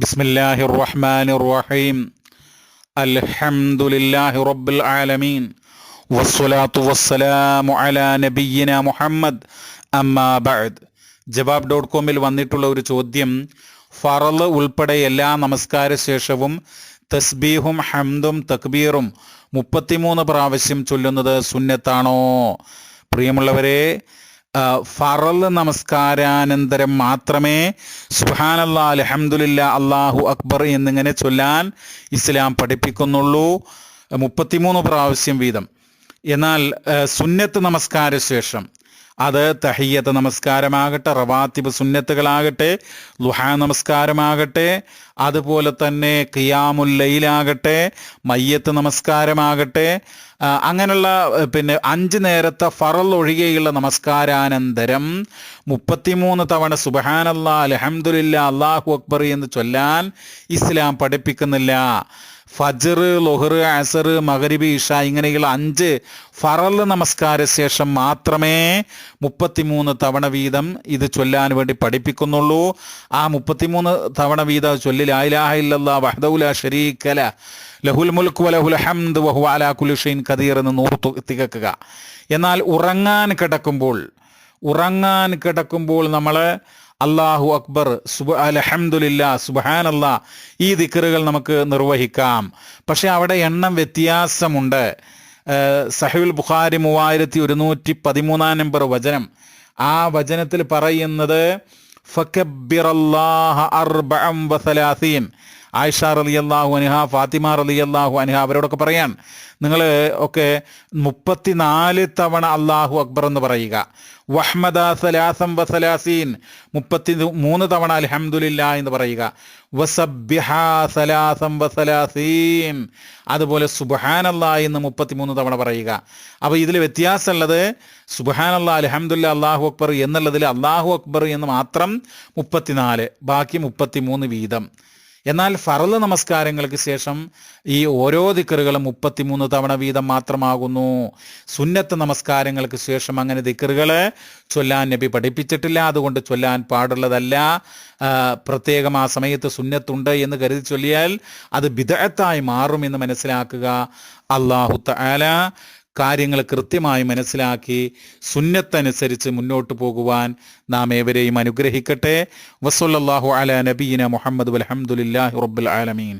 ബിസ്മില്ലാഹിർ റഹ്മാനിർ റഹീം. അൽഹംദുലില്ലാഹി റബ്ബിൽ ആലമീൻ വസ്സലാത്തു വസ്സലാമു അലാ നബിയ്യിനാ മുഹമ്മദ് അമ്മാ ബഅദ്. ജവാബ്.com-ൽ വന്നിട്ടുള്ള ഒരു ചോദ്യം, ഫറള് ഉൾപ്പെടെ എല്ലാ നമസ്കാര ശേഷവും തസ്ബീഹും ഹംദും തക്ബീറും 33 പ്രാവശ്യം ചൊല്ലുന്നത് സുന്നത്താണോ? പ്രിയമുള്ളവരെ, ഫറള് നമസ്കാരാനന്തരം മാത്രമേ സുബ്ഹാനല്ലാഹ്, അൽഹംദുലില്ലാ, അല്ലാഹു അക്ബർ എന്നിങ്ങനെ ചൊല്ലാൻ ഇസ്ലാം പഠിപ്പിക്കുന്നുള്ളൂ, 33 പ്രാവശ്യം വീതം. എന്നാൽ സുന്നത്ത് നമസ്കാര ശേഷം, അത് തഹിയ്യത്ത് നമസ്കാരമാകട്ടെ, റവാത്തിബ് സുന്നത്തുകളാകട്ടെ, ളുഹാ നമസ്കാരമാകട്ടെ, അതുപോലെ തന്നെ ഖിയാമുൽ ലൈലാകട്ടെ, മയ്യത്ത് നമസ്കാരമാകട്ടെ, അങ്ങനെയുള്ള 5 നേരത്തെ ഫറൽ ഒഴികെയുള്ള നമസ്കാരാനന്തരം 33 തവണ സുബ്ഹാനല്ലാഹ്, അൽഹംദുലില്ലാ, അല്ലാഹു അക്ബർ എന്ന് ചൊല്ലാൻ ഇസ്ലാം പഠിപ്പിക്കുന്നില്ല. ഫജ്ർ, ളുഹർ, അസർ, മഗ്രിബ്, ഇഷ ഇങ്ങനെയുള്ള 5 ഫറൽ നമസ്കാര ശേഷം മാത്രമേ 33 തവണ വീതം ഇത് ചൊല്ലാൻ വേണ്ടി പഠിപ്പിക്കുന്നുള്ളൂ. ആ 33 തവണ വീതം ചൊല്ലി ലാ ഇലാഹ ഇല്ലല്ലാഹ് വഹ്ദഹു ലാ ശരീക ലഹ് ലഹുൽ മുൽക്ക് വലഹുൽ ഹംദ് വഹുവ അലാ കുല്ലി ഷൈഇൻ ഖദീർ എന്ന് 100 തികക്കുക. എന്നാൽ ഉറങ്ങാൻ കിടക്കുമ്പോൾ നമ്മൾ അല്ലാഹു അക്ബർ, അൽഹംദുലില്ലാ, സുബ്ഹാനല്ലാഹ് ഈ ദിക്റുകൾ നമുക്ക് നിർവഹിക്കാം. പക്ഷെ അവിടെ എണ്ണം വ്യത്യാസമുണ്ട്. സഹീഹുൽ ബുഖാരി 3113 നമ്പർ വചനം, ആ വചനത്തിൽ പറയുന്നത് ഫകബ്ബിറല്ലാഹ അർബഅൻ വസലാസീൻ. ആയിഷ റളിയല്ലാഹു അൻഹ, ഫാത്തിമ റളിയല്ലാഹു അൻഹ അവരോടൊക്കെ പറയാൻ, നിങ്ങൾ ഒക്കെ 34 തവണ അല്ലാഹു അക്ബർ എന്ന് പറയുക. വഹ്മദ സലാസം വസലാസീൻ, 33 തവണ അൽഹംദുലില്ലാ എന്ന് പറയുക. വസബ്ബിഹ സലാസം വസലാസീൻ, അതുപോലെ സുബ്ഹാനല്ലാഹ് എന്ന് 33 തവണ പറയുക. അപ്പോൾ ഇതിൽ വ്യത്യാസമുള്ളത് സുബ്ഹാനല്ലാഹ്, അൽഹംദുലില്ലാ, അല്ലാഹു അക്ബർ എന്നുള്ളതിൽ അല്ലാഹു അക്ബർ എന്ന് മാത്രം 34, ബാക്കി 33 വീതം. എന്നാൽ ഫർള് നമസ്കാരങ്ങൾക്ക് ശേഷം ഈ ഓരോ ദിക്റുകളും 33 തവണ വീതം മാത്രമാകുന്നു. സുന്നത്ത് നമസ്കാരങ്ങൾക്ക് ശേഷം അങ്ങനെ ദിക്റുകൾ ചൊല്ലാൻ നബി പഠിപ്പിച്ചിട്ടില്ല, അതുകൊണ്ട് ചൊല്ലാൻ പാടുള്ളതല്ല. പ്രത്യേകം ആ സമയത്ത് സുന്നത്തുണ്ട് എന്ന് കരുതി ചൊല്ലിയാൽ അത് ബിദ്അത്തായി മാറുമെന്ന് മനസ്സിലാക്കുക. അല്ലാഹു തആല കാര്യങ്ങൾ കൃത്യമായി മനസ്സിലാക്കി സുന്നത്തനുസരിച്ച് മുന്നോട്ട് പോകുവാൻ നാം ഏവരെയും അനുഗ്രഹിക്കട്ടെ. വസല്ലല്ലാഹു അലാ നബിയിന മുഹമ്മദ് വൽഹംദുലില്ലാഹി റബ്ബിൽ ആലമീൻ.